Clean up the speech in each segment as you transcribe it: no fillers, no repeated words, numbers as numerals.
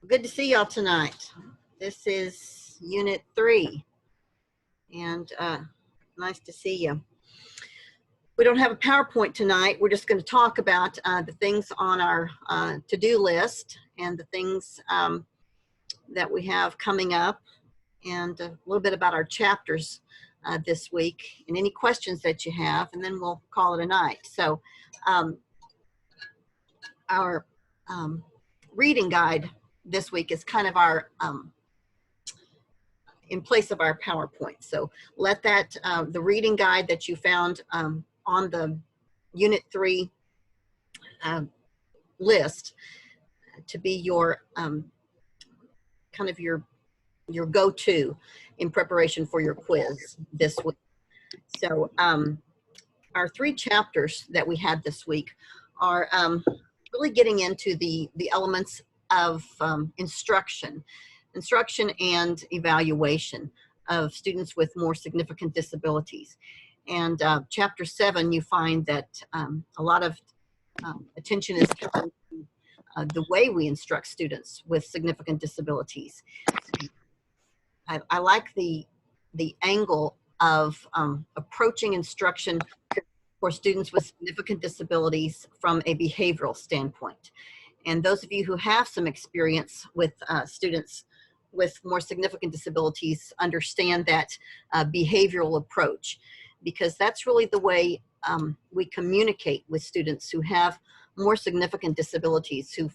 Good to see y'all tonight. This is Unit 3, and nice to see you. We don't have a PowerPoint tonight. We're just going to talk about the things on our to-do list and the things that we have coming up, and a little bit about our chapters this week, and any questions that you have, and then we'll call it a night. So our reading guide this week is kind of our in place of our PowerPoint. So let that the reading guide that you found on the Unit 3 list to be your kind of your go-to in preparation for your quiz this week. So our 3 chapters that we had this week are really getting into the elements of instruction and evaluation of students with more significant disabilities. And chapter 7, you find that a lot of attention is given to the way we instruct students with significant disabilities. I like the angle of approaching instruction for students with significant disabilities from a behavioral standpoint. And those of you who have some experience with students with more significant disabilities understand that behavioral approach, because that's really the way we communicate with students who have more significant disabilities, who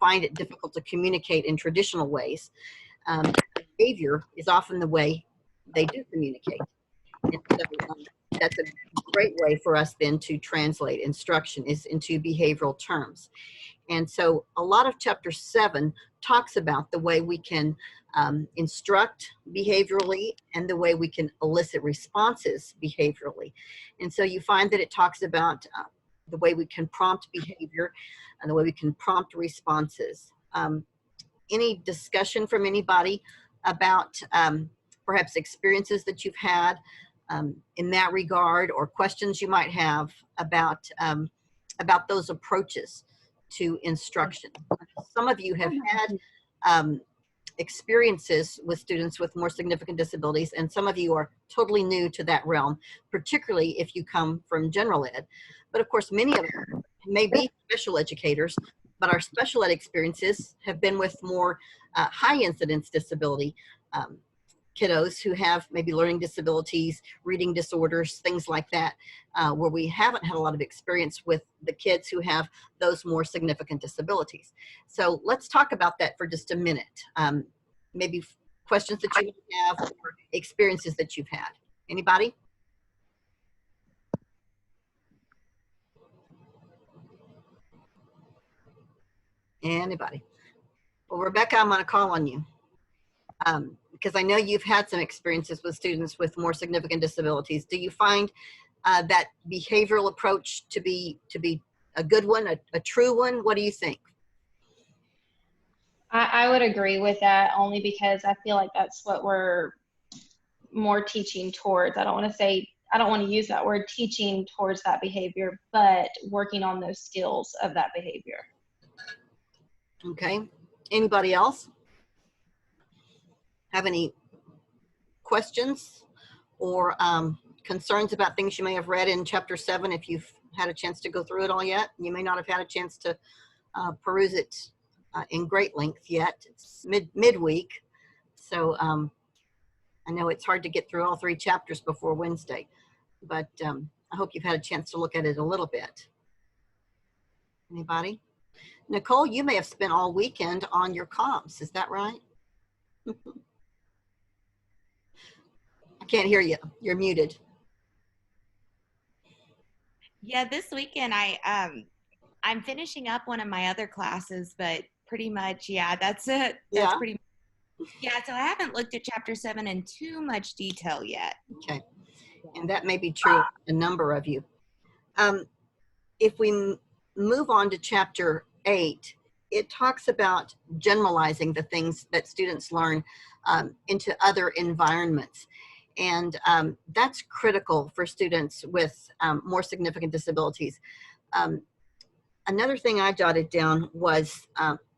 find it difficult to communicate in traditional ways. Behavior is often the way they do communicate. And so, that's a great way for us then to translate instruction is into behavioral terms. And so a lot of chapter 7 talks about the way we can instruct behaviorally and the way we can elicit responses behaviorally. And so you find that it talks about the way we can prompt behavior and the way we can prompt responses. Any discussion from anybody about perhaps experiences that you've had in that regard, or questions you might have about those approaches to instruction? Some of you have had experiences with students with more significant disabilities, and some of you are totally new to that realm, particularly if you come from general ed. But of course, many of them may be special educators, but our special ed experiences have been with more high incidence disability kiddos who have maybe learning disabilities, reading disorders, things like that, where we haven't had a lot of experience with the kids who have those more significant disabilities. So let's talk about that for just a minute. Maybe questions that you have or experiences that you've had. Anybody? Anybody? Well, Rebecca, I'm going to call on you. Because I know you've had some experiences with students with more significant disabilities. Do you find that behavioral approach to be a good one, a true one? What do you think? I would agree with that, only because I feel like that's what we're more teaching towards. I don't want to use that word teaching towards that behavior, but working on those skills of that behavior. Okay. Anybody else have any questions or concerns about things you may have read in chapter 7? If you've had a chance to go through it all yet, you may not have had a chance to peruse it in great length yet. It's midweek, so I know it's hard to get through all 3 chapters before Wednesday, but I hope you've had a chance to look at it a little bit. Anybody? Nicole, you may have spent all weekend on your comps, is that right? I can't hear you. You're muted. Yeah, this weekend I'm finishing up one of my other classes, but pretty much, yeah, that's it. That's pretty much, yeah, so I haven't looked at chapter 7 in too much detail yet. Okay. And that may be true of a number of you. If we move on to chapter 8, it talks about generalizing the things that students learn into other environments. And that's critical for students with more significant disabilities. Another thing I jotted down was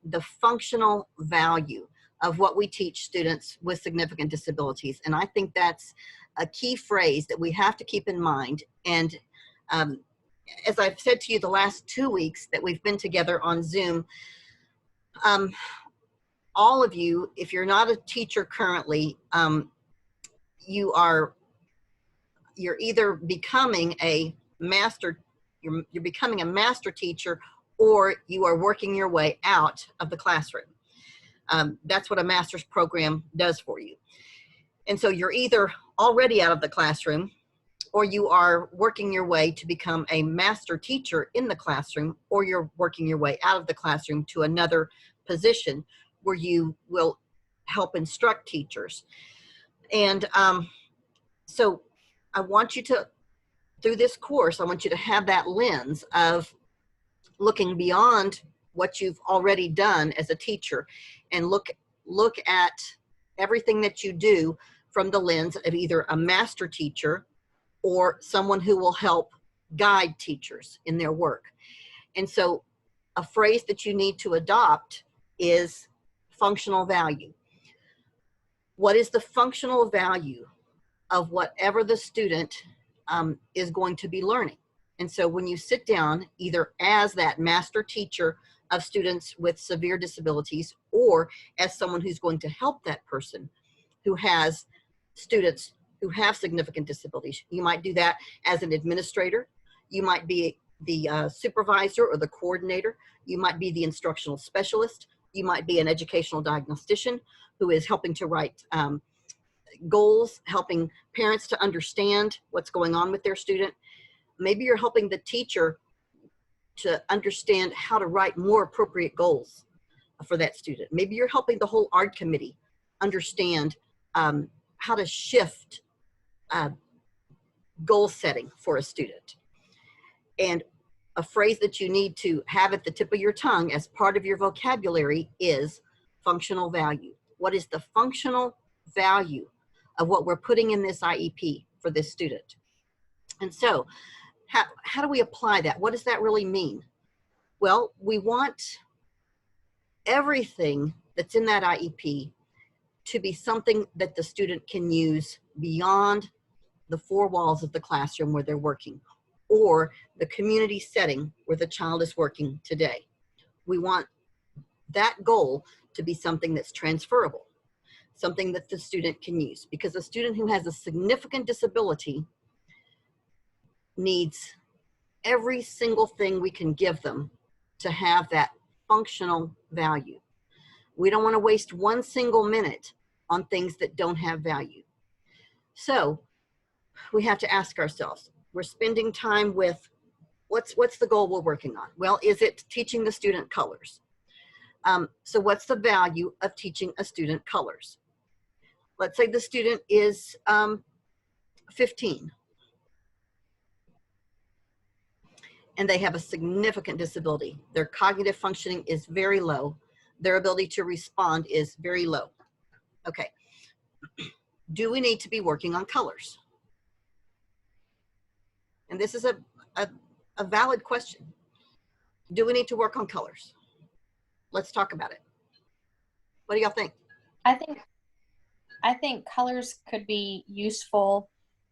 the functional value of what we teach students with significant disabilities. And I think that's a key phrase that we have to keep in mind. And as I've said to you the last 2 weeks that we've been together on Zoom, all of you, if you're not a teacher currently, you're either becoming a master, you're becoming a master teacher, or you are working your way out of the classroom. That's what a master's program does for you. And so you're either already out of the classroom, or you are working your way to become a master teacher in the classroom, or you're working your way out of the classroom to another position where you will help instruct teachers. And so I want you to, through this course, I want you to have that lens of looking beyond what you've already done as a teacher, and look at everything that you do from the lens of either a master teacher or someone who will help guide teachers in their work. And so a phrase that you need to adopt is functional value. What is the functional value of whatever the student is going to be learning? And so when you sit down, either as that master teacher of students with severe disabilities, or as someone who's going to help that person who has students who have significant disabilities, you might do that as an administrator. You might be the supervisor or the coordinator. You might be the instructional specialist. You might be an educational diagnostician who is helping to write goals, helping parents to understand what's going on with their student. Maybe you're helping the teacher to understand how to write more appropriate goals for that student. Maybe you're helping the whole art committee understand how to shift goal setting for a student. And a phrase that you need to have at the tip of your tongue as part of your vocabulary is functional value. What is the functional value of what we're putting in this IEP for this student? And so how do we apply that? What does that really mean? Well, we want everything that's in that IEP to be something that the student can use beyond the four walls of the classroom where they're working, or the community setting where the child is working today. We want that goal to be something that's transferable, something that the student can use, because a student who has a significant disability needs every single thing we can give them to have that functional value. We don't want to waste one single minute on things that don't have value. So we have to ask ourselves, we're spending time with, what's the goal we're working on? Well, is it teaching the student colors? So what's the value of teaching a student colors? Let's say the student is 15 and they have a significant disability. Their cognitive functioning is very low. Their ability to respond is very low. Okay, do we need to be working on colors? And this is a valid question. Do we need to work on colors? Let's talk about it. What do y'all think? I think colors could be useful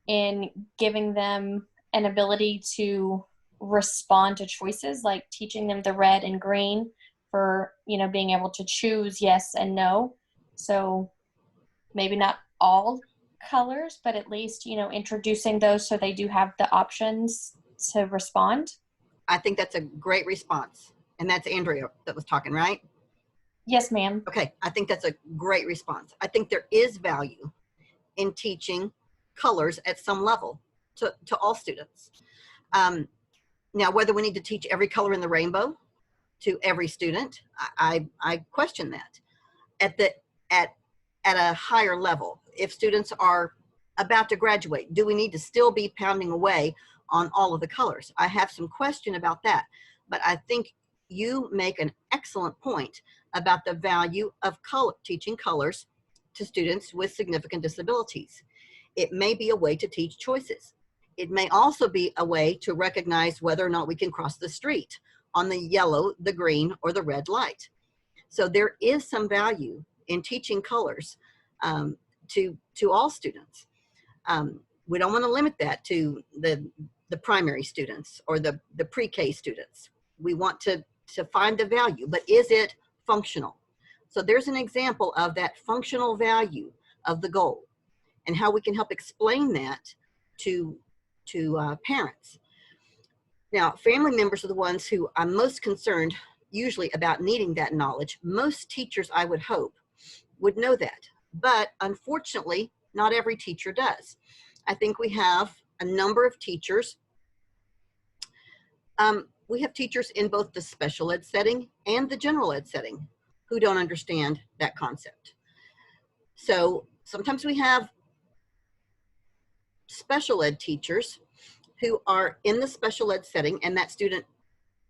in giving them an ability to respond to choices, like teaching them the red and green for, being able to choose yes and no. So maybe not all colors, but at least, introducing those so they do have the options to respond. I think that's a great response. And that's Andrea that was talking, right? Yes, ma'am. Okay, I think that's a great response. I think there is value in teaching colors at some level to all students. Now, whether we need to teach every color in the rainbow to every student, I question that. At a higher level, if students are about to graduate, do we need to still be pounding away on all of the colors? I have some question about that, but I think you make an excellent point about the value of teaching colors to students with significant disabilities. It may be a way to teach choices. It may also be a way to recognize whether or not we can cross the street on the yellow, the green, or the red light. So there is some value in teaching colors to all students. We don't want to limit that to the primary students or the pre-K students. We want to find the value, but is it functional? So there's an example of that functional value of the goal and how we can help explain that to parents. Now, family members are the ones who I'm most concerned usually about needing that knowledge. Most teachers, I would hope, would know that. But unfortunately, not every teacher does. I think we have a number of teachers. We have teachers in both the special ed setting and the general ed setting who don't understand that concept. So sometimes we have special ed teachers who are in the special ed setting, and that student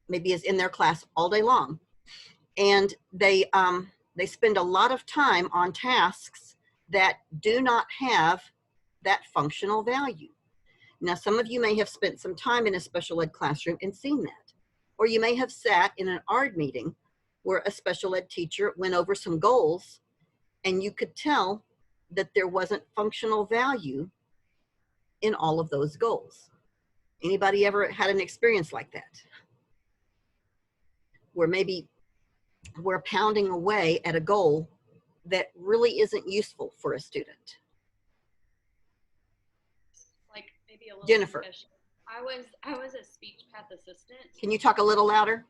maybe is in their class all day long. And they spend a lot of time on tasks that do not have that functional value. Now, some of you may have spent some time in a special ed classroom and seen that. Or you may have sat in an ARD meeting where a special ed teacher went over some goals and you could tell that there wasn't functional value in all of those goals. Anybody ever had an experience like that? Where maybe we're pounding away at a goal that really isn't useful for a student. Like maybe a little Jennifer. confession. I was a speech path assistant. Can you talk a little louder?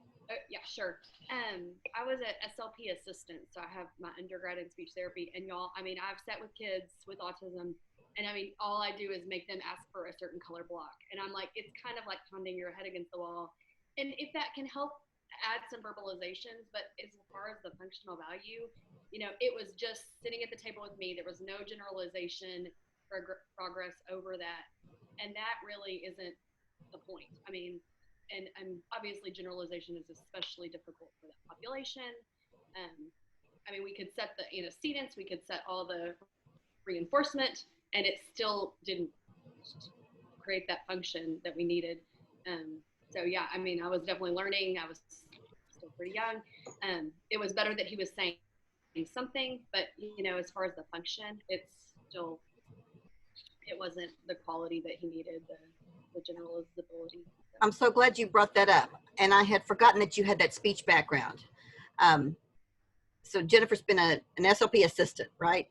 Yeah, sure. I was an SLP assistant, so I have my undergrad in speech therapy. And y'all, I mean, I've sat with kids with autism, and I mean, all I do is make them ask for a certain color block. And I'm like, it's kind of like pounding your head against the wall. And if that can help add some verbalizations, but as far as the functional value, you know, it was just sitting at the table with me. There was no generalization progress over that. And that really isn't the point. I mean, and obviously generalization is especially difficult for that population. I mean, we could set the antecedents, we could set all the reinforcement, and it still didn't create that function that we needed. So yeah, I mean, I was definitely learning. I was still pretty young. It was better that he was saying something, but you know, as far as the function, it wasn't the quality that he needed, the generalizability. I'm so glad you brought that up. And I had forgotten that you had that speech background. So Jennifer's been an SLP assistant, right?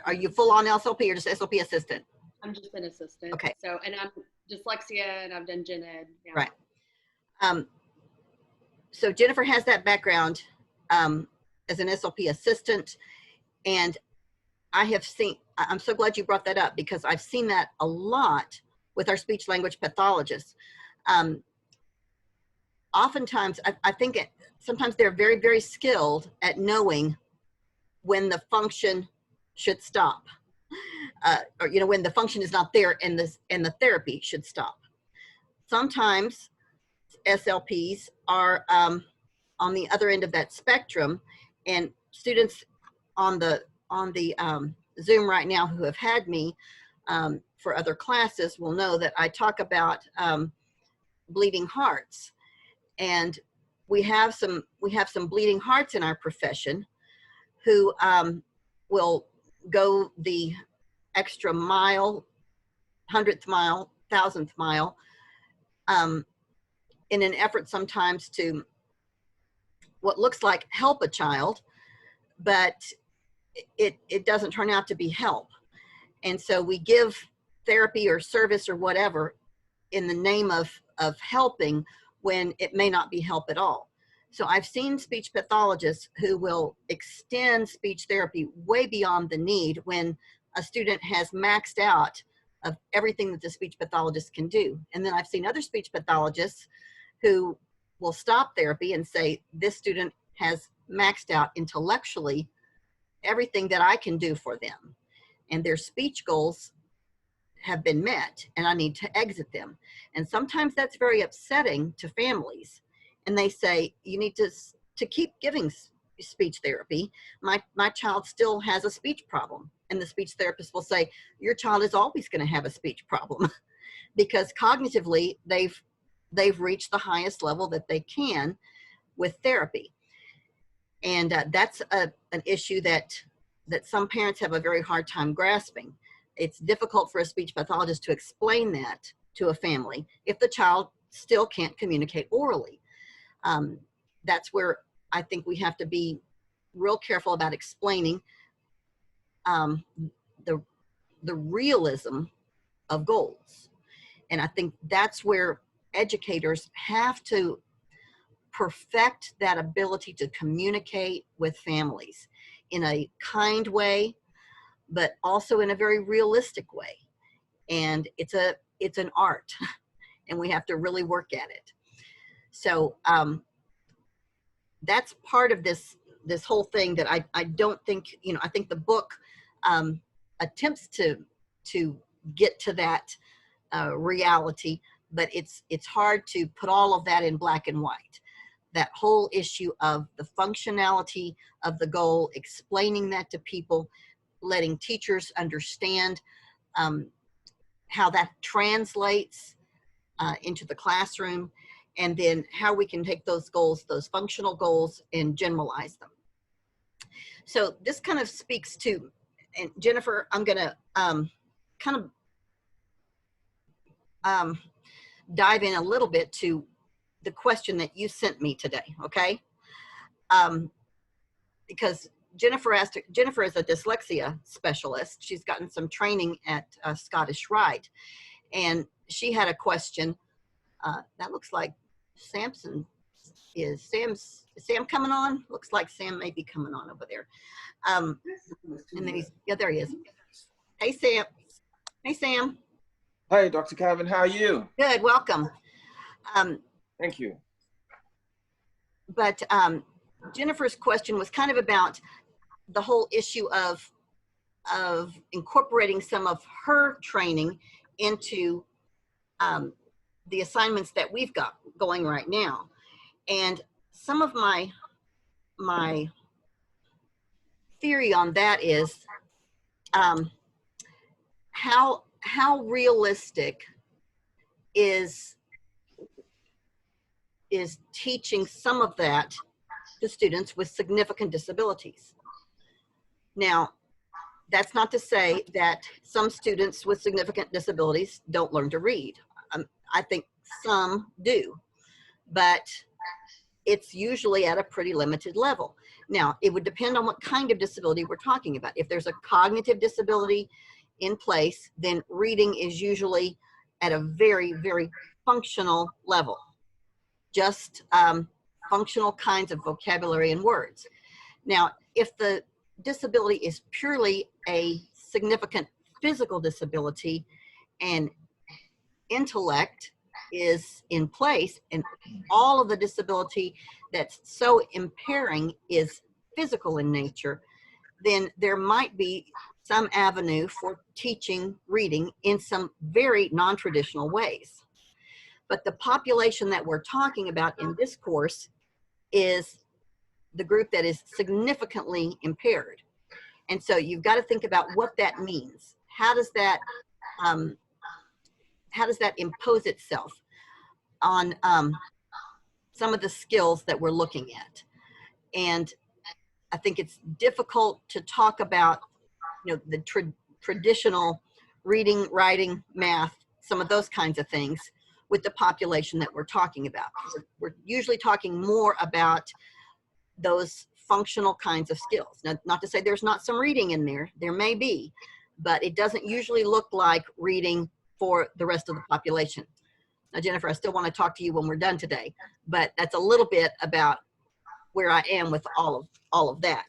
Are you full on SLP or just SLP assistant? I'm just an assistant. Okay. So, and I'm dyslexia and I've done gen ed. Yeah. Right. So Jennifer has that background as an SLP assistant. And I have seen, I'm so glad you brought that up because I've seen that a lot with our speech language pathologists. Oftentimes, I think sometimes they're very, very skilled at knowing when the function should stop, or you know, when the function is not there and the therapy should stop. Sometimes SLPs are on the other end of that spectrum, and students on the Zoom right now who have had me for other classes will know that I talk about bleeding hearts, and we have some bleeding hearts in our profession who will go the extra mile, 100th mile, 1000th mile in an effort sometimes to what looks like help a child, but it doesn't turn out to be help. And so we give therapy or service or whatever in the name of helping when it may not be help at all. So I've seen speech pathologists who will extend speech therapy way beyond the need when a student has maxed out of everything that the speech pathologist can do. And then I've seen other speech pathologists who will stop therapy and say, this student has maxed out intellectually everything that I can do for them. And their speech goals have been met and I need to exit them. And sometimes that's very upsetting to families. And they say, you need to keep giving speech therapy. My child still has a speech problem. And the speech therapist will say, your child is always going to have a speech problem because cognitively they've reached the highest level that they can with therapy. And that's an issue that some parents have a very hard time grasping. It's difficult for a speech pathologist to explain that to a family if the child still can't communicate orally. That's where I think we have to be real careful about explaining the realism of goals. And I think that's where educators have to perfect that ability to communicate with families in a kind way, but also in a very realistic way. And it's an art, and we have to really work at it. So that's part of this whole thing that I don't think, I think the book attempts to get to that reality, but it's hard to put all of that in black and white. That whole issue of the functionality of the goal, explaining that to people, letting teachers understand how that translates into the classroom, and then how we can take those goals, those functional goals, and generalize them. So this kind of speaks to, and Jennifer, I'm gonna kind of dive in a little bit to the question that you sent me today, okay? Because Jennifer is a dyslexia specialist. She's gotten some training at Scottish Rite, and she had a question that looks like Sam coming on? Looks like Sam may be coming on over there. And then there he is. Hey, Sam. Hey, Sam. Hi, Dr. Calvin. How are you? Good, welcome. Thank you. But Jennifer's question was kind of about the whole issue of incorporating some of her training into the assignments that we've got going right now. And some of my theory on that is how realistic is teaching some of that to students with significant disabilities. Now, that's not to say that some students with significant disabilities don't learn to read. I think some do, but it's usually at a pretty limited level. Now, it would depend on what kind of disability we're talking about. If there's a cognitive disability in place, then reading is usually at a very, very functional level. Just functional kinds of vocabulary and words. Now, if the disability is purely a significant physical disability and intellect is in place, and all of the disability that's so impairing is physical in nature, then there might be some avenue for teaching reading in some very non-traditional ways. But the population that we're talking about in this course is the group that is significantly impaired. And so you've got to think about what that means. How does that impose itself on some of the skills that we're looking at? And I think it's difficult to talk about, the traditional reading, writing, math, some of those kinds of things with the population that we're talking about. We're usually talking more about those functional kinds of skills. Now, not to say there's not some reading in there, there may be, but it doesn't usually look like reading for the rest of the population. Now, Jennifer, I still want to talk to you when we're done today, but that's a little bit about where I am with all of that.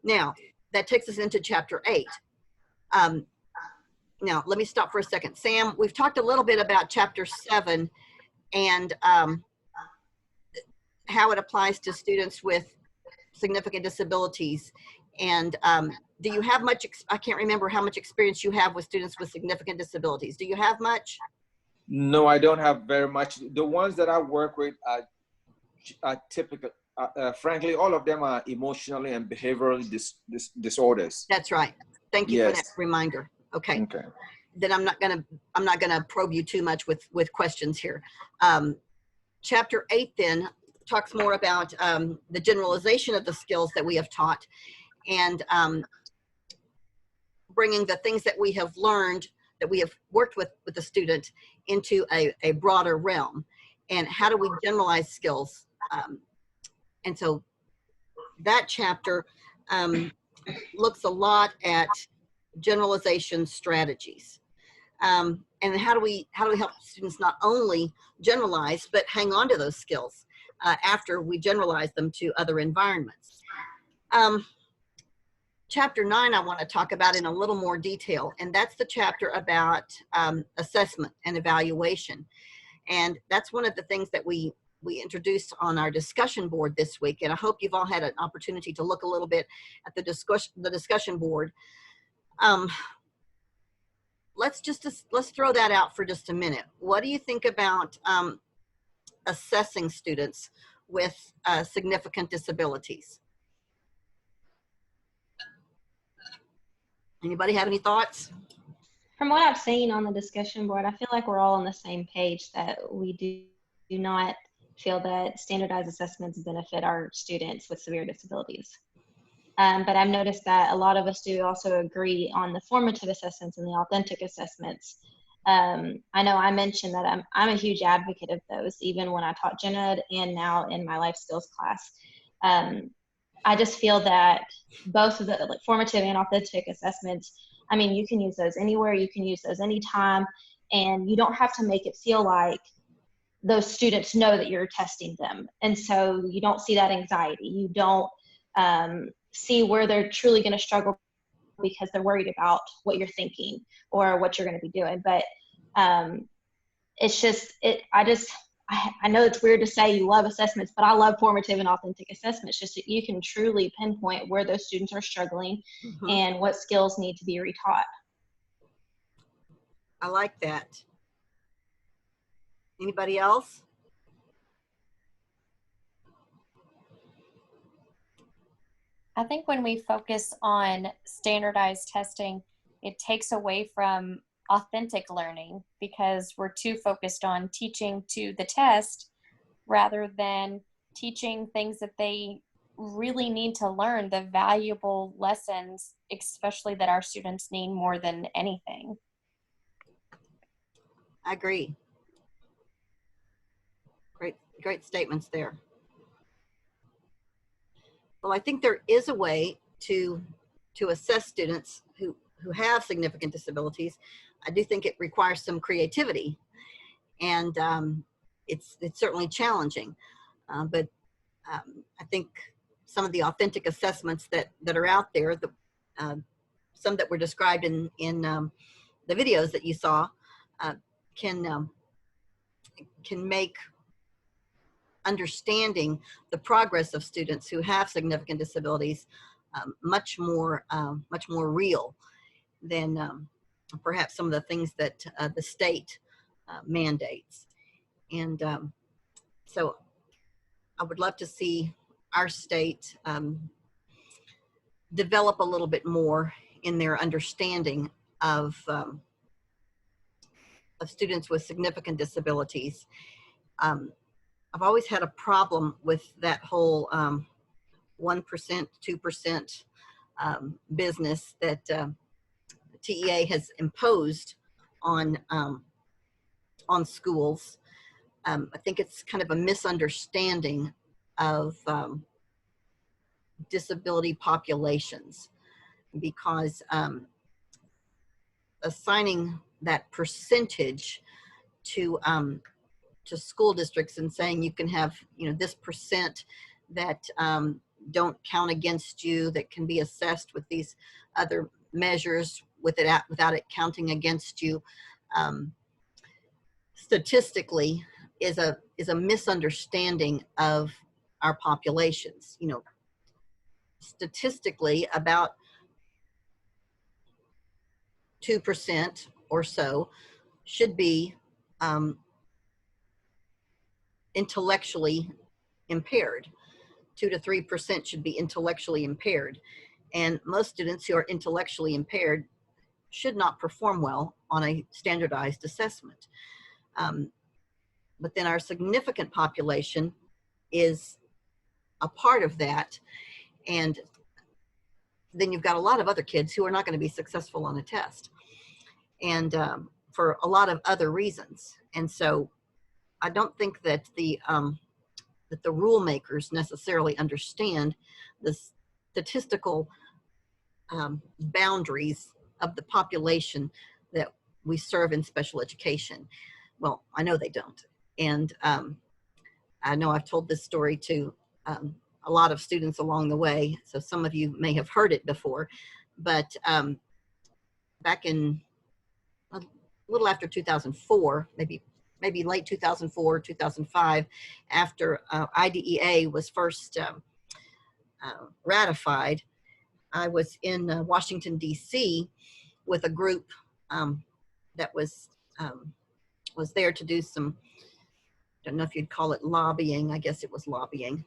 Now, that takes us into chapter 8. Now, let me stop for a second. Sam, we've talked a little bit about chapter 7 and how it applies to students with significant disabilities. And do you have much, I can't remember how much experience you have with students with significant disabilities. Do you have much? No, I don't have very much. The ones that I work with are typical. Frankly, all of them are emotionally and behaviorally disorders. That's right. Thank you for that reminder. Okay. Okay. Then I'm not gonna probe you too much with questions here. Chapter 8 then talks more about the generalization of the skills that we have taught, and bringing the things that we have learned, that we have worked with the student, into a broader realm. And how do we generalize skills? And so that chapter looks a lot at generalization strategies. And how do we help students not only generalize, but hang on to those skills after we generalize them to other environments. Chapter 9 I want to talk about in a little more detail, and that's the chapter about assessment and evaluation. And that's one of the things that we introduced on our discussion board this week, and I hope you've all had an opportunity to look a little bit at the discussion board. Let's throw that out for just a minute. What do you think about assessing students with significant disabilities? Anybody have any thoughts? From what I've seen on the discussion board, I feel like we're all on the same page, that we do not feel that standardized assessments benefit our students with severe disabilities. But I've noticed that a lot of us do also agree on the formative assessments and the authentic assessments. I know I mentioned that I'm a huge advocate of those, even when I taught gen ed and now in my life skills class. I just feel that both of the formative and authentic assessments, I mean, you can use those anywhere, you can use those anytime, and you don't have to make it feel like those students know that you're testing them. And so you don't see that anxiety. You don't see where they're truly going to struggle because they're worried about what you're thinking or what you're going to be doing. But it's just, I know it's weird to say you love assessments, but I love formative and authentic assessments, just that you can truly pinpoint where those students are struggling and what skills need to be retaught. I like that. Anybody else? I think when we focus on standardized testing, it takes away from authentic learning, because we're too focused on teaching to the test rather than teaching things that they really need to learn, the valuable lessons, especially that our students need more than anything. I agree. Great statements there. Well, I think there is a way to assess students who have significant disabilities. I do think it requires some creativity, and it's certainly challenging. But I think some of the authentic assessments that are out there, some that were described in the videos that you saw, can make understanding the progress of students who have significant disabilities much more real than perhaps some of the things that the state mandates. And so I would love to see our state develop a little bit more in their understanding of students with significant disabilities. I've always had a problem with that whole 1%, 2% business that TEA has imposed on schools. I think it's kind of a misunderstanding of disability populations, because assigning that percentage to school districts and saying you can have, this percent that don't count against you, that can be assessed with these other measures without it counting against you, statistically is a misunderstanding of our populations. Statistically, about 2% or so should be intellectually impaired. 2 to 3% should be intellectually impaired. And most students who are intellectually impaired should not perform well on a standardized assessment. But then our significant population is a part of that. And then you've got a lot of other kids who are not going to be successful on a test, and for a lot of other reasons. And so I don't think that the rule makers necessarily understand the statistical boundaries of the population that we serve in special education. Well, I know they don't. And I know I've told this story to a lot of students along the way, so some of you may have heard it before, but back in a little after 2004, maybe late 2004, 2005, after IDEA was first ratified, I was in Washington, D.C. with a group that was there to do some, I don't know if you'd call it lobbying, I guess it was lobbying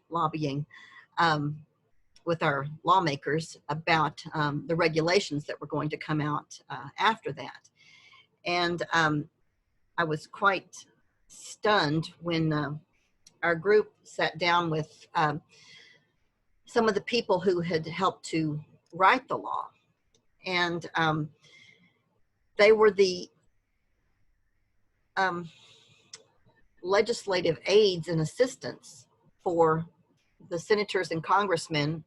with our lawmakers about the regulations that were going to come out after that. And I was quite stunned when our group sat down with some of the people who had helped to write the law. And they were the legislative aides and assistants for the senators and congressmen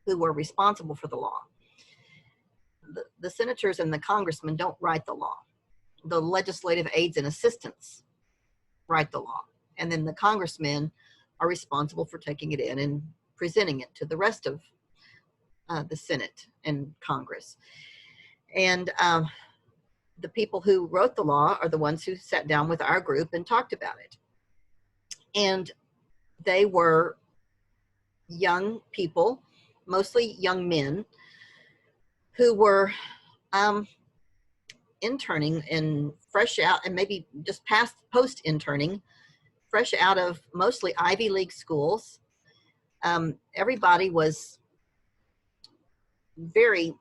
who were responsible for the law. The senators and the congressmen don't write the law. The legislative aides and assistants write the law. And then the congressmen are responsible for taking it in and presenting it to the rest of the Senate and Congress. And the people who wrote the law are the ones who sat down with our group and talked about it. And they were young people, mostly young men, who were interning and fresh out, and maybe just post-interning, fresh out of mostly Ivy League schools. Everybody was very,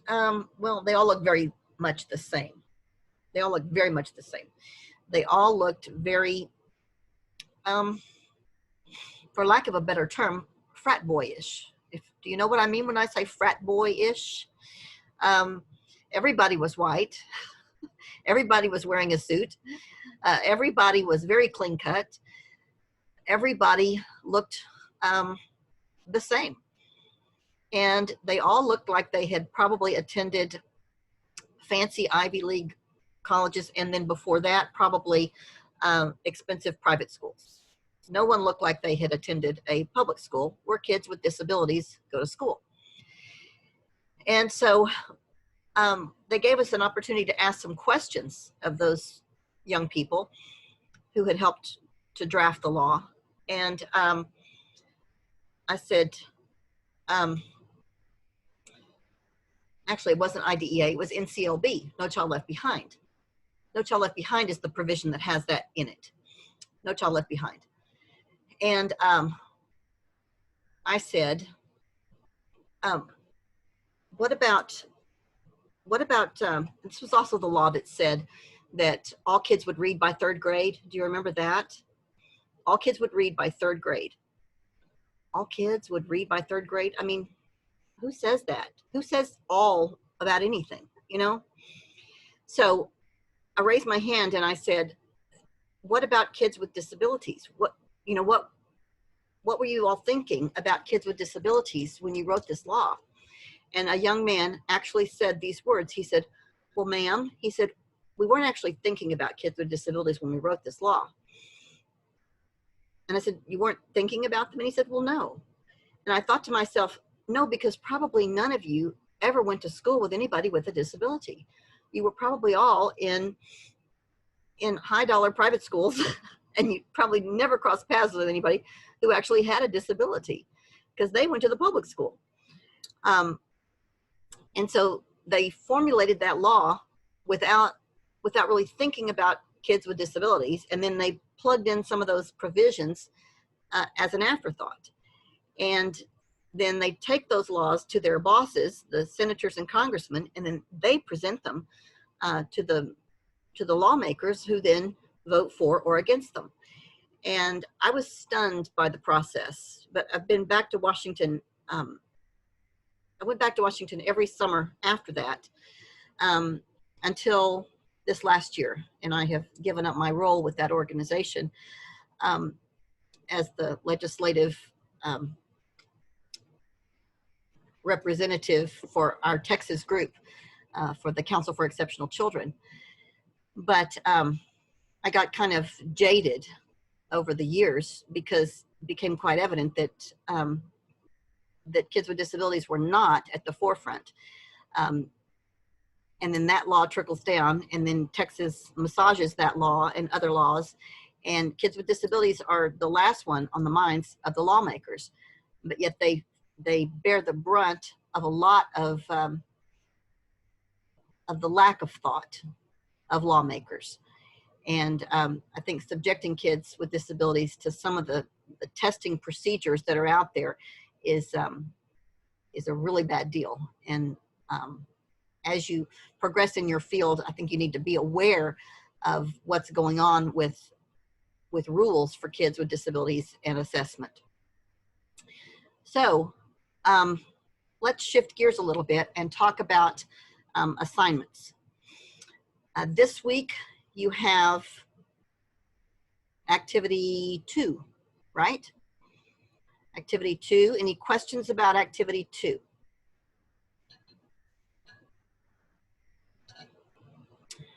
well, they all looked very much the same. They all looked very much the same. They all looked very, for lack of a better term, frat boyish. Do you know what I mean when I say frat boyish? Everybody was white. Everybody was wearing a suit. Everybody was very clean cut. Everybody looked the same. And they all looked like they had probably attended fancy Ivy League colleges, and then before that, probably expensive private schools. No one looked like they had attended a public school where kids with disabilities go to school. And so they gave us an opportunity to ask some questions of those young people who had helped to draft the law. And I said, actually, it wasn't IDEA, it was NCLB, No Child Left Behind. No Child Left Behind is the provision that has that in it. No Child Left Behind. And I said, what about, this was also the law that said that all kids would read by 3rd grade. Do you remember that? All kids would read by 3rd grade. All kids would read by 3rd grade. I mean, who says that? Who says all about anything, you know? So I raised my hand and I said, what about kids with disabilities? What were you all thinking about kids with disabilities when you wrote this law? And a young man actually said these words. He said, well, ma'am, he said, we weren't actually thinking about kids with disabilities when we wrote this law. And I said, you weren't thinking about them? And he said, well, no. And I thought to myself, no, because probably none of you ever went to school with anybody with a disability. You were probably all in high dollar private schools and you probably never crossed paths with anybody who actually had a disability because they went to the public school. And so they formulated that law without really thinking about kids with disabilities. And then they plugged in some of those provisions as an afterthought. And then they take those laws to their bosses, the senators and congressmen, and then they present them to the lawmakers who then vote for or against them. And I was stunned by the process, but I've been back to Washington. I went back to Washington every summer after that until this last year. And I have given up my role with that organization as the legislative representative for our Texas group for the Council for Exceptional Children. But I got kind of jaded over the years because it became quite evident that that kids with disabilities were not at the forefront. And then that law trickles down, and then Texas massages that law and other laws, and kids with disabilities are the last one on the minds of the lawmakers. But yet they bear the brunt of a lot of the lack of thought of lawmakers. And I think subjecting kids with disabilities to some of the testing procedures that are out there is a really bad deal. And as you progress in your field, I think you need to be aware of what's going on with rules for kids with disabilities and assessment. So let's shift gears a little bit and talk about assignments. This week you have activity 2, right? Activity 2, any questions about activity 2?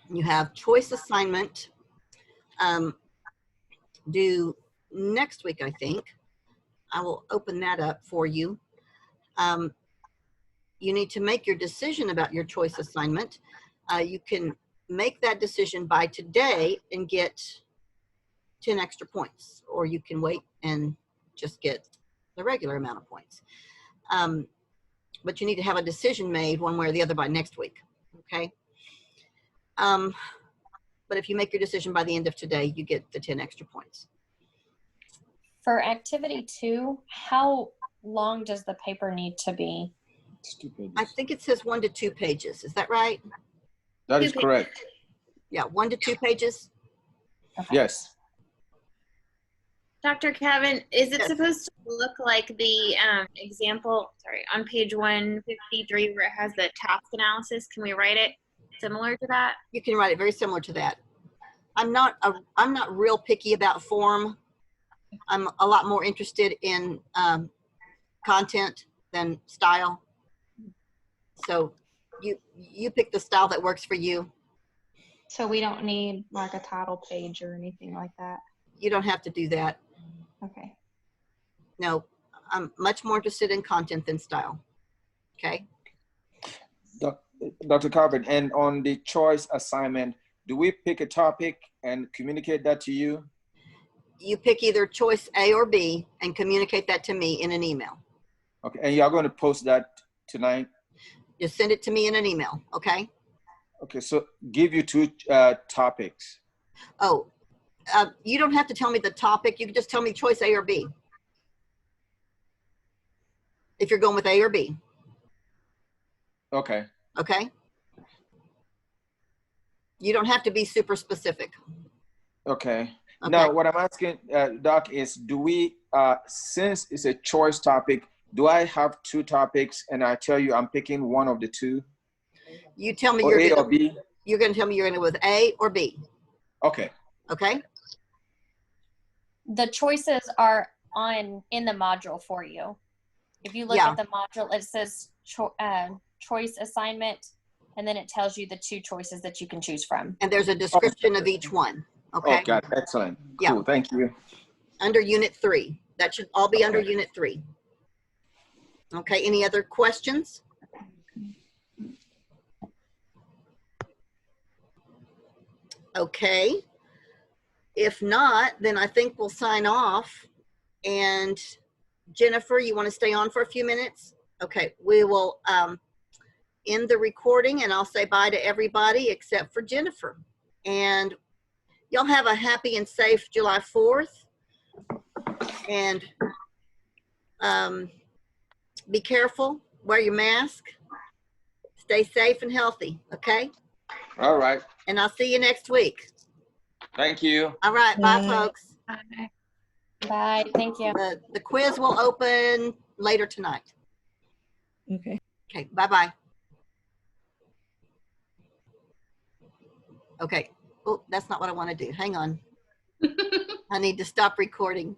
You have choice assignment due next week, I think. I will open that up for you. You need to make your decision about your choice assignment. You can make that decision by today and get 10 extra points, or you can wait and just get the regular amount of points. But you need to have a decision made one way or the other by next week, okay? But if you make your decision by the end of today, you get the 10 extra points. For activity 2, how long does the paper need to be? I think it says 1 to 2 pages. Is that right? That is correct. Yeah, 1 to 2 pages. Okay. Yes. Dr. Kevin, is it Yes. supposed to look like the example, on page 153 where it has the task analysis? Can we write it similar to that? You can write it very similar to that. I'm not real picky about form. I'm a lot more interested in content than style. So you pick the style that works for you. So we don't need like a title page or anything like that. You don't have to do that. Okay. No, I'm much more interested in content than style. Okay. Dr. Carbon, and on the choice assignment, do we pick a topic and communicate that to you? You pick either choice A or B and communicate that to me in an email. Okay, and you're going to post that tonight? Just send it to me in an email, okay? Okay, so give you 2 topics. Oh, you don't have to tell me the topic. You can just tell me choice A or B. If you're going with A or B. Okay. Okay? You don't have to be super specific. Okay. Okay. Now, what I'm asking, Doc, is do we, since it's a choice topic, do I have 2 topics and I tell you I'm picking one of the 2? You tell me Or A or B? You're going to tell me you're going to go with A or B. Okay. Okay? The choices are in the module for you. If you look at the module, it says choice assignment, and then it tells you the 2 choices that you can choose from. And there's a description of each one. Okay? Oh, got it. Excellent. Yeah. Cool. Thank you. Under Unit 3. That should all be under Unit 3. Okay, any other questions? Okay. If not, then I think we'll sign off. And Jennifer, you want to stay on for a few minutes? Okay, we will end the recording and I'll say bye to everybody except for Jennifer. And y'all have a happy and safe July 4th. And be careful, wear your mask, stay safe and healthy, okay? All right. And I'll see you next week. Thank you. All right, bye folks. Bye. Bye. Thank you. The quiz will open later tonight. Okay. Okay, bye-bye. Okay. Oh, that's not what I want to do. Hang on. I need to stop recording.